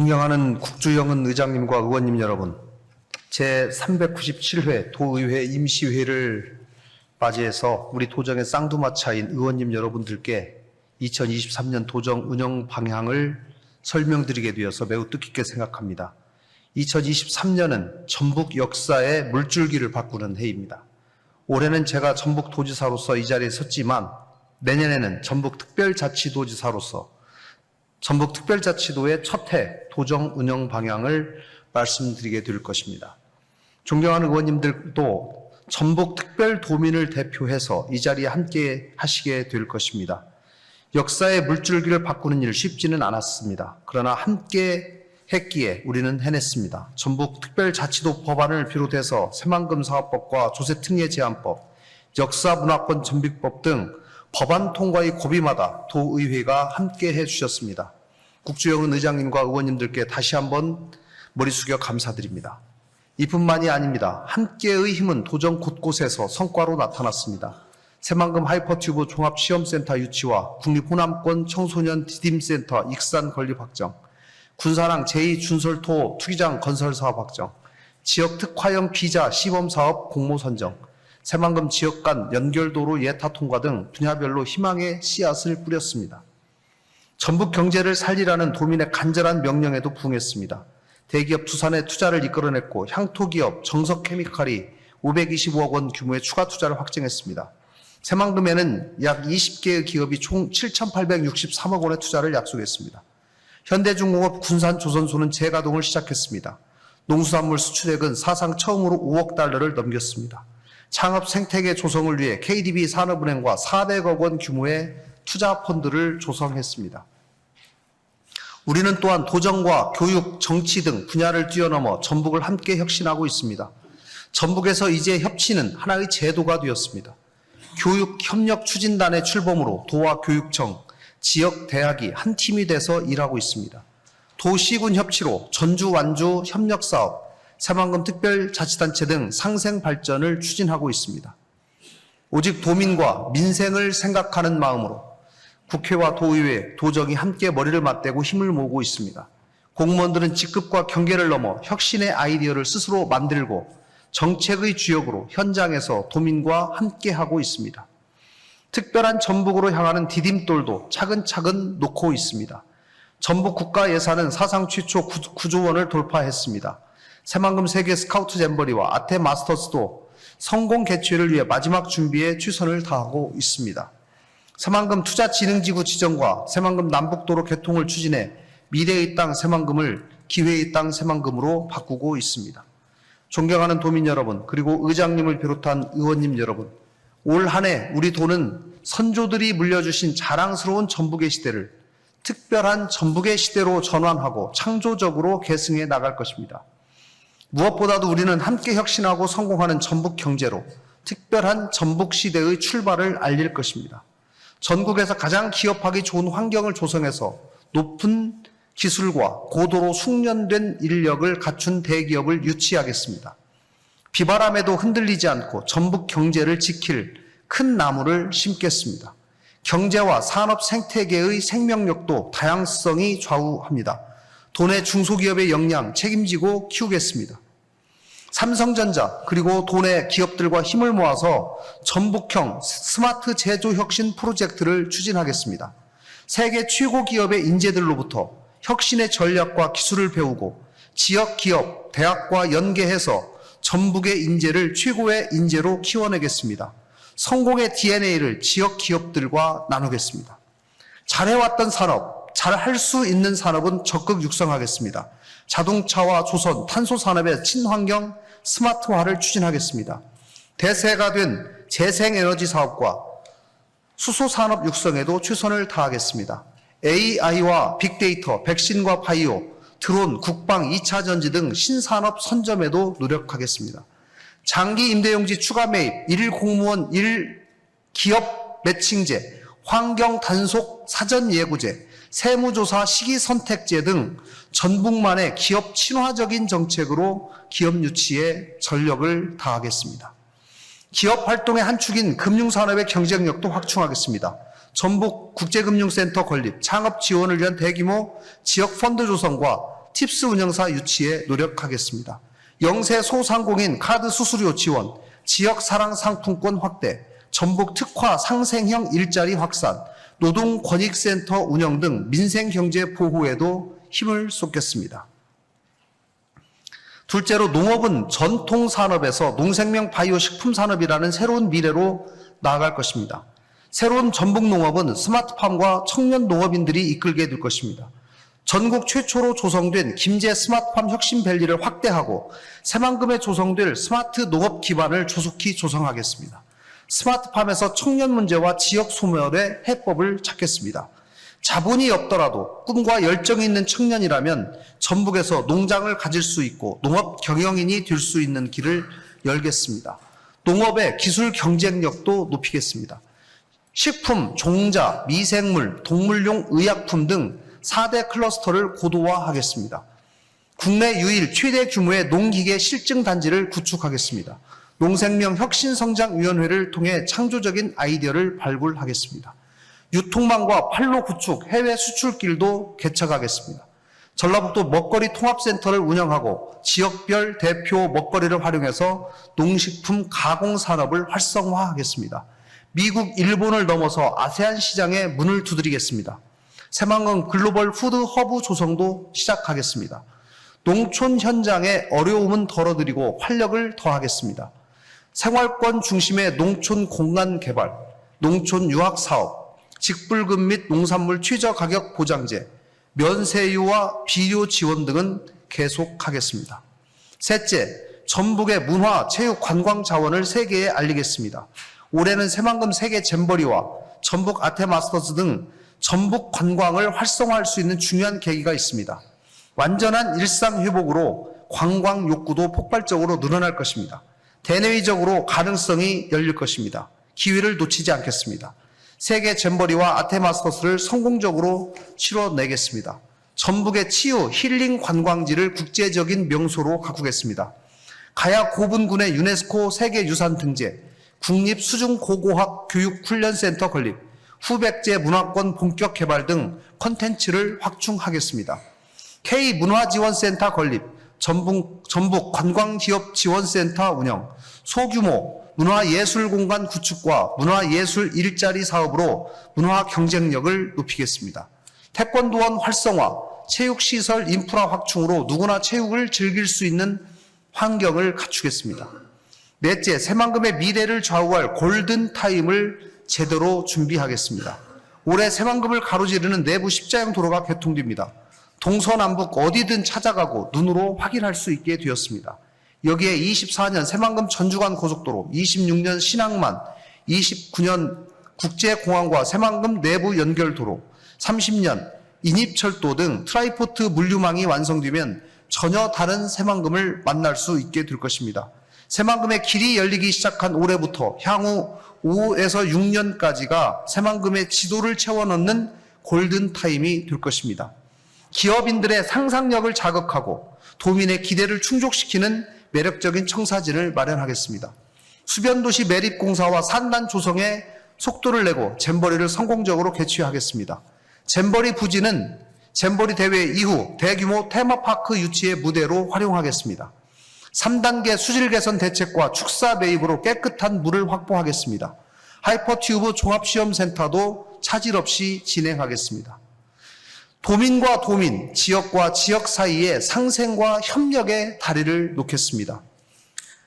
존경하는 국주영은 의장님과 의원님 여러분, 제397회 도의회 임시회를 맞이해서 우리 도정의 쌍두마차인 의원님 여러분들께 2023년 도정 운영 방향을 설명드리게 되어서 매우 뜻깊게 생각합니다. 2023년은 전북 역사의 물줄기를 바꾸는 해입니다. 올해는 제가 전북도지사로서 이 자리에 섰지만 내년에는 전북특별자치도지사로서 전북특별자치도의 첫 해 도정 운영 방향을 말씀드리게 될 것입니다. 존경하는 의원님들도 전북특별도민을 대표해서 이 자리에 함께 하시게 될 것입니다. 역사의 물줄기를 바꾸는 일 쉽지는 않았습니다. 그러나 함께 했기에 우리는 해냈습니다. 전북특별자치도 법안을 비롯해서 새만금 사업법과 조세특례 제한법, 역사문화권 전비법 등 법안 통과의 고비마다 도의회가 함께 해주셨습니다. 국주영은 의장님과 의원님들께 다시 한번 머리 숙여 감사드립니다. 이뿐만이 아닙니다. 함께의 힘은 도정 곳곳에서 성과로 나타났습니다. 새만금 하이퍼튜브 종합시험센터 유치와 국립호남권 청소년 디딤센터 익산 건립 확정, 군사랑 제2준설토 투기장 건설 사업 확정, 지역 특화형 비자 시범 사업 공모 선정, 새만금 지역 간 연결도로 예타 통과 등 분야별로 희망의 씨앗을 뿌렸습니다. 전북 경제를 살리라는 도민의 간절한 명령에도 부응했습니다. 대기업 두산의 투자를 이끌어냈고 향토기업 정석케미칼이 525억 원 규모의 추가 투자를 확정했습니다. 새만금에는 약 20개의 기업이 총 7,863억 원의 투자를 약속했습니다. 현대중공업 군산조선소는 재가동을 시작했습니다. 농수산물 수출액은 사상 처음으로 5억 달러를 넘겼습니다. 창업 생태계 조성을 위해 KDB 산업은행과 400억 원 규모의 투자 펀드를 조성했습니다. 우리는 또한 도정과 교육, 정치 등 분야를 뛰어넘어 전북을 함께 혁신하고 있습니다. 전북에서 이제 협치는 하나의 제도가 되었습니다. 교육협력추진단의 출범으로 도와 교육청, 지역 대학이 한 팀이 돼서 일하고 있습니다. 도시군 협치로 전주, 완주 협력사업, 새만금 특별자치단체 등 상생 발전을 추진하고 있습니다. 오직 도민과 민생을 생각하는 마음으로 국회와 도의회, 도정이 함께 머리를 맞대고 힘을 모으고 있습니다. 공무원들은 직급과 경계를 넘어 혁신의 아이디어를 스스로 만들고 정책의 주역으로 현장에서 도민과 함께하고 있습니다. 특별한 전북으로 향하는 디딤돌도 차근차근 놓고 있습니다. 전북 국가 예산은 사상 최초 9조 원을 돌파했습니다. 새만금 세계 스카우트 잼버리와 아태 마스터스도 성공 개최를 위해 마지막 준비에 최선을 다하고 있습니다. 새만금 투자진흥지구 지정과 새만금 남북도로 개통을 추진해 미래의 땅 새만금을 기회의 땅 새만금으로 바꾸고 있습니다. 존경하는 도민 여러분, 그리고 의장님을 비롯한 의원님 여러분, 올 한 해 우리 도는 선조들이 물려주신 자랑스러운 전북의 시대를 특별한 전북의 시대로 전환하고 창조적으로 계승해 나갈 것입니다. 무엇보다도 우리는 함께 혁신하고 성공하는 전북 경제로 특별한 전북 시대의 출발을 알릴 것입니다. 전국에서 가장 기업하기 좋은 환경을 조성해서 높은 기술과 고도로 숙련된 인력을 갖춘 대기업을 유치하겠습니다. 비바람에도 흔들리지 않고 전북 경제를 지킬 큰 나무를 심겠습니다. 경제와 산업 생태계의 생명력도 다양성이 좌우합니다. 도내 중소기업의 역량 책임지고 키우겠습니다. 삼성전자 그리고 도내 기업들과 힘을 모아서 전북형 스마트 제조 혁신 프로젝트를 추진하겠습니다. 세계 최고 기업의 인재들로부터 혁신의 전략과 기술을 배우고 지역 기업, 대학과 연계해서 전북의 인재를 최고의 인재로 키워내겠습니다. 성공의 DNA를 지역 기업들과 나누겠습니다. 잘해왔던 산업, 잘할 수 있는 산업은 적극 육성하겠습니다. 자동차와 조선, 탄소 산업의 친환경 스마트화를 추진하겠습니다. 대세가 된 재생에너지 사업과 수소산업 육성에도 최선을 다하겠습니다. AI와 빅데이터, 백신과 바이오, 드론, 국방, 2차 전지 등 신산업 선점에도 노력하겠습니다. 장기 임대용지 추가 매입, 1공무원 1기업 매칭제, 환경 단속 사전 예고제, 세무조사 시기 선택제 등 전북만의 기업 친화적인 정책으로 기업 유치에 전력을 다하겠습니다. 기업 활동의 한 축인 금융산업의 경쟁력도 확충하겠습니다. 전북 국제금융센터 건립, 창업 지원을 위한 대규모 지역 펀드 조성과 팁스 운영사 유치에 노력하겠습니다. 영세 소상공인 카드 수수료 지원, 지역 사랑 상품권 확대, 전북 특화 상생형 일자리 확산, 노동권익센터 운영 등 민생경제 보호에도 힘을 쏟겠습니다. 둘째로 농업은 전통산업에서 농생명 바이오 식품산업이라는 새로운 미래로 나아갈 것입니다. 새로운 전북농업은 스마트팜과 청년 농업인들이 이끌게 될 것입니다. 전국 최초로 조성된 김제 스마트팜 혁신밸리를 확대하고 새만금에 조성될 스마트 농업 기반을 조속히 조성하겠습니다. 스마트팜에서 청년 문제와 지역 소멸의 해법을 찾겠습니다. 자본이 없더라도 꿈과 열정이 있는 청년이라면 전북에서 농장을 가질 수 있고 농업 경영인이 될 수 있는 길을 열겠습니다. 농업의 기술 경쟁력도 높이겠습니다. 식품, 종자, 미생물, 동물용 의약품 등 4대 클러스터를 고도화하겠습니다. 국내 유일 최대 규모의 농기계 실증단지를 구축하겠습니다. 농생명 혁신성장위원회를 통해 창조적인 아이디어를 발굴하겠습니다. 유통망과 판로 구축, 해외 수출길도 개척하겠습니다. 전라북도 먹거리 통합센터를 운영하고 지역별 대표 먹거리를 활용해서 농식품 가공산업을 활성화하겠습니다. 미국, 일본을 넘어서 아세안 시장에 문을 두드리겠습니다. 새만금 글로벌 푸드 허브 조성도 시작하겠습니다. 농촌 현장의 어려움은 덜어드리고 활력을 더하겠습니다. 생활권 중심의 농촌 공간 개발, 농촌 유학 사업, 직불금 및 농산물 최저 가격 보장제, 면세유와 비료 지원 등은 계속하겠습니다. 셋째, 전북의 문화, 체육, 관광 자원을 세계에 알리겠습니다. 올해는 새만금 세계 잼버리와 전북 아테마스터즈 등 전북 관광을 활성화할 수 있는 중요한 계기가 있습니다. 완전한 일상 회복으로 관광 욕구도 폭발적으로 늘어날 것입니다. 대내외적으로 가능성이 열릴 것입니다. 기회를 놓치지 않겠습니다. 세계 잼버리와 아테마스터스를 성공적으로 치러내겠습니다. 전북의 치유, 힐링 관광지를 국제적인 명소로 가꾸겠습니다. 가야 고분군의 유네스코 세계유산 등재, 국립수중고고학 교육훈련센터 건립, 후백제 문화권 본격 개발 등 콘텐츠를 확충하겠습니다. K문화지원센터 건립, 전북 관광기업지원센터 운영, 소규모 문화예술공간 구축과 문화예술 일자리 사업으로 문화 경쟁력을 높이겠습니다. 태권도원 활성화, 체육시설 인프라 확충으로 누구나 체육을 즐길 수 있는 환경을 갖추겠습니다. 넷째, 새만금의 미래를 좌우할 골든타임을 제대로 준비하겠습니다. 올해 새만금을 가로지르는 내부 십자형 도로가 개통됩니다. 동서남북 어디든 찾아가고 눈으로 확인할 수 있게 되었습니다. 여기에 24년 새만금 전주간 고속도로, 26년 신항만, 29년 국제공항과 새만금 내부 연결도로, 30년 인입철도 등 트라이포트 물류망이 완성되면 전혀 다른 새만금을 만날 수 있게 될 것입니다. 새만금의 길이 열리기 시작한 올해부터 향후 5에서 6년까지가 새만금의 지도를 채워넣는 골든타임이 될 것입니다. 기업인들의 상상력을 자극하고 도민의 기대를 충족시키는 매력적인 청사진을 마련하겠습니다. 수변도시 매립공사와 산단 조성에 속도를 내고 잼버리를 성공적으로 개최하겠습니다. 잼버리 부지는 잼버리 대회 이후 대규모 테마파크 유치의 무대로 활용하겠습니다. 3단계 수질 개선 대책과 축사 매입으로 깨끗한 물을 확보하겠습니다. 하이퍼튜브 종합시험센터도 차질 없이 진행하겠습니다. 도민과 도민, 지역과 지역 사이에 상생과 협력의 다리를 놓겠습니다.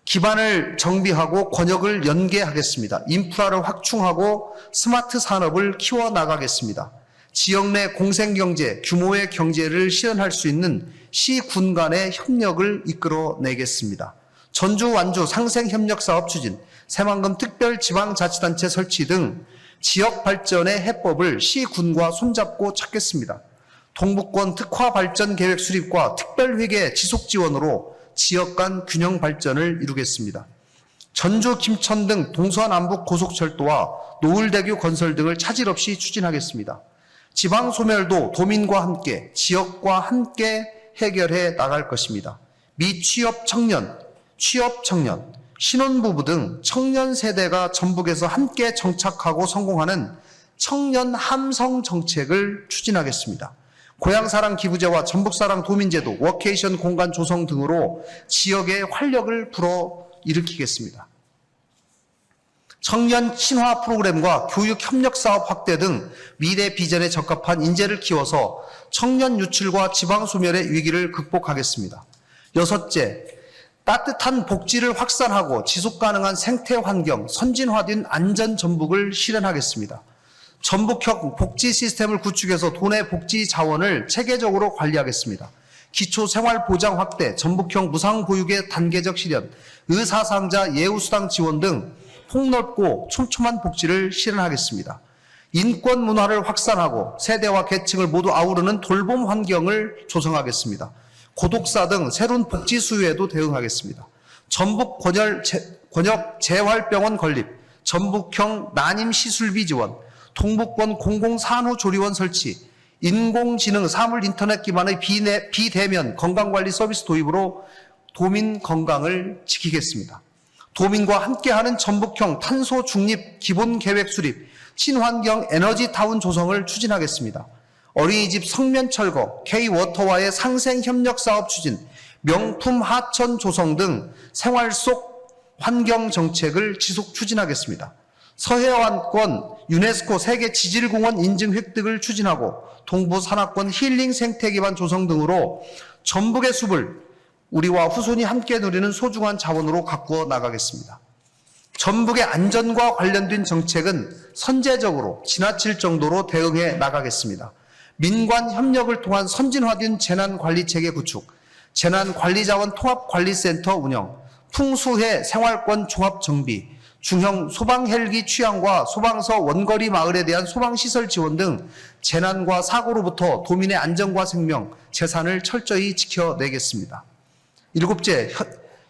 기반을 정비하고 권역을 연계하겠습니다. 인프라를 확충하고 스마트 산업을 키워나가겠습니다. 지역 내 공생경제, 규모의 경제를 실현할 수 있는 시군 간의 협력을 이끌어내겠습니다. 전주, 완주 상생협력사업 추진, 새만금 특별지방자치단체 설치 등 지역 발전의 해법을 시군과 손잡고 찾겠습니다. 동북권 특화발전계획 수립과 특별회계 지속지원으로 지역 간 균형 발전을 이루겠습니다. 전주, 김천 등 동서남북 고속철도와 노을대교 건설 등을 차질 없이 추진하겠습니다. 지방소멸도 도민과 함께, 지역과 함께 해결해 나갈 것입니다. 미취업 청년, 취업 청년, 신혼부부 등 청년 세대가 전북에서 함께 정착하고 성공하는 청년 함성 정책을 추진하겠습니다. 고향사랑 기부제와 전북사랑 도민제도, 워케이션 공간 조성 등으로 지역의 활력을 불어일으키겠습니다. 청년 친화 프로그램과 교육 협력 사업 확대 등 미래 비전에 적합한 인재를 키워서 청년 유출과 지방 소멸의 위기를 극복하겠습니다. 여섯째, 따뜻한 복지를 확산하고 지속 가능한 생태 환경, 선진화된 안전 전북을 실현하겠습니다. 전북형 복지 시스템을 구축해서 도내 복지 자원을 체계적으로 관리하겠습니다. 기초생활보장 확대, 전북형 무상보육의 단계적 실현, 의사상자 예우수당 지원 등 폭넓고 촘촘한 복지를 실현하겠습니다. 인권 문화를 확산하고 세대와 계층을 모두 아우르는 돌봄 환경을 조성하겠습니다. 고독사 등 새로운 복지 수요에도 대응하겠습니다. 전북 권역 재활병원 건립, 전북형 난임시술비 지원, 동북권 공공산후조리원 설치, 인공지능 사물 인터넷 기반의 비대면 건강관리 서비스 도입으로 도민 건강을 지키겠습니다. 도민과 함께하는 전북형 탄소 중립 기본계획 수립, 친환경 에너지타운 조성을 추진하겠습니다. 어린이집 성면 철거, K-워터와의 상생협력 사업 추진, 명품 하천 조성 등 생활 속 환경 정책을 지속 추진하겠습니다. 서해안권 유네스코 세계 지질공원 인증 획득을 추진하고 동부 산악권 힐링 생태 기반 조성 등으로 전북의 숲을 우리와 후손이 함께 누리는 소중한 자원으로 가꾸어 나가겠습니다. 전북의 안전과 관련된 정책은 선제적으로 지나칠 정도로 대응해 나가겠습니다. 민관 협력을 통한 선진화된 재난관리체계 구축, 재난관리자원 통합관리센터 운영, 풍수해 생활권 종합정비, 중형 소방헬기 취향과 소방서 원거리 마을에 대한 소방시설 지원 등 재난과 사고로부터 도민의 안전과 생명, 재산을 철저히 지켜내겠습니다. 일곱째,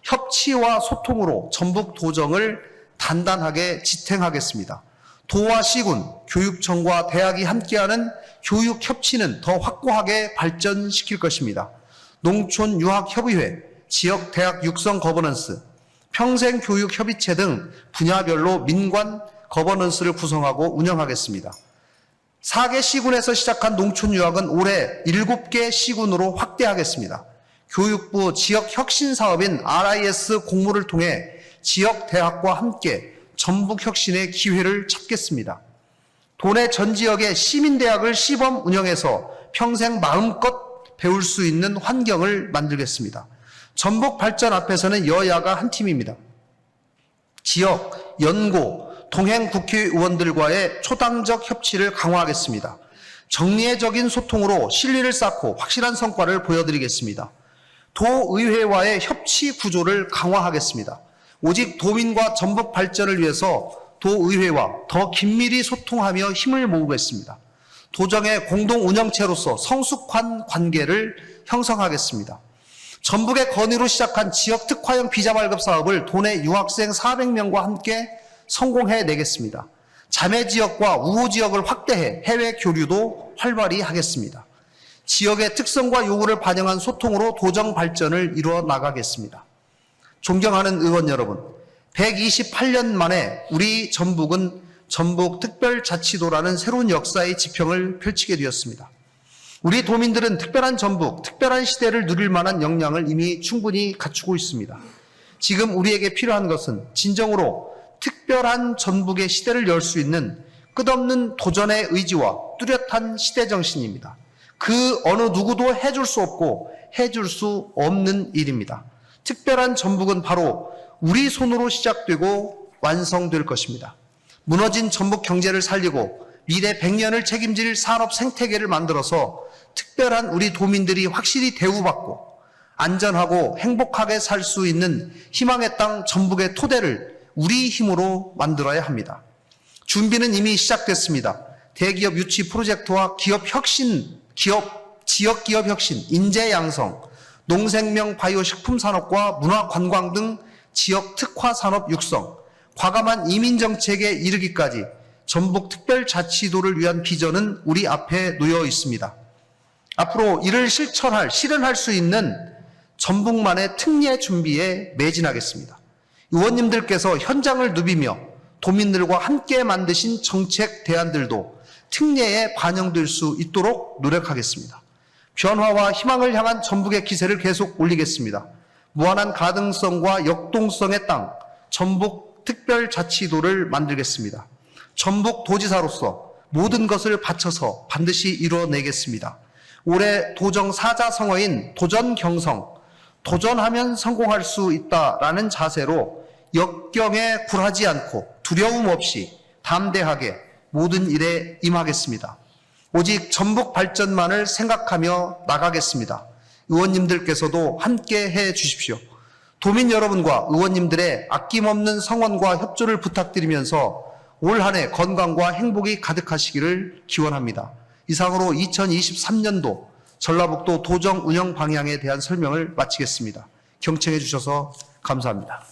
협치와 소통으로 전북 도정을 단단하게 지탱하겠습니다. 도와 시군, 교육청과 대학이 함께하는 교육 협치는 더 확고하게 발전시킬 것입니다. 농촌유학협의회, 지역대학 육성 거버넌스, 평생교육협의체 등 분야별로 민관 거버넌스를 구성하고 운영하겠습니다. 4개 시군에서 시작한 농촌유학은 올해 7개 시군으로 확대하겠습니다. 교육부 지역혁신사업인 RIS 공모를 통해 지역대학과 함께 전북혁신의 기회를 찾겠습니다. 도내 전 지역의 시민대학을 시범 운영해서 평생 마음껏 배울 수 있는 환경을 만들겠습니다. 전북 발전 앞에서는 여야가 한 팀입니다. 지역, 연고, 동행 국회의원들과의 초당적 협치를 강화하겠습니다. 정례적인 소통으로 실리를 쌓고 확실한 성과를 보여드리겠습니다. 도의회와의 협치 구조를 강화하겠습니다. 오직 도민과 전북 발전을 위해서 도의회와 더 긴밀히 소통하며 힘을 모으겠습니다. 도정의 공동 운영체로서 성숙한 관계를 형성하겠습니다. 전북의 건의로 시작한 지역 특화형 비자 발급 사업을 도내 유학생 400명과 함께 성공해내겠습니다. 자매 지역과 우호 지역을 확대해 해외 교류도 활발히 하겠습니다. 지역의 특성과 요구를 반영한 소통으로 도정 발전을 이루어 나가겠습니다. 존경하는 의원 여러분, 128년 만에 우리 전북은 전북특별자치도라는 새로운 역사의 지평을 펼치게 되었습니다. 우리 도민들은 특별한 전북, 특별한 시대를 누릴 만한 역량을 이미 충분히 갖추고 있습니다. 지금 우리에게 필요한 것은 진정으로 특별한 전북의 시대를 열 수 있는 끝없는 도전의 의지와 뚜렷한 시대정신입니다. 그 어느 누구도 해줄 수 없고 해줄 수 없는 일입니다. 특별한 전북은 바로 우리 손으로 시작되고 완성될 것입니다. 무너진 전북 경제를 살리고 미래 100년을 책임질 산업 생태계를 만들어서 특별한 우리 도민들이 확실히 대우받고 안전하고 행복하게 살 수 있는 희망의 땅 전북의 토대를 우리 힘으로 만들어야 합니다. 준비는 이미 시작됐습니다. 대기업 유치 프로젝트와 지역 기업 혁신, 인재 양성, 농생명 바이오 식품 산업과 문화 관광 등 지역 특화 산업 육성, 과감한 이민 정책에 이르기까지 전북 특별자치도를 위한 비전은 우리 앞에 놓여 있습니다. 앞으로 이를 실현할 수 있는 전북만의 특례 준비에 매진하겠습니다. 의원님들께서 현장을 누비며 도민들과 함께 만드신 정책 대안들도 특례에 반영될 수 있도록 노력하겠습니다. 변화와 희망을 향한 전북의 기세를 계속 올리겠습니다. 무한한 가능성과 역동성의 땅, 전북특별자치도를 만들겠습니다. 전북도지사로서 모든 것을 바쳐서 반드시 이뤄내겠습니다. 올해 도정 사자성어인 도전경성, 도전하면 성공할 수 있다라는 자세로 역경에 굴하지 않고 두려움 없이 담대하게 모든 일에 임하겠습니다. 오직 전북 발전만을 생각하며 나가겠습니다. 의원님들께서도 함께 해 주십시오. 도민 여러분과 의원님들의 아낌없는 성원과 협조를 부탁드리면서 올 한 해 건강과 행복이 가득하시기를 기원합니다. 이상으로 2023년도 전라북도 도정 운영 방향에 대한 설명을 마치겠습니다. 경청해 주셔서 감사합니다.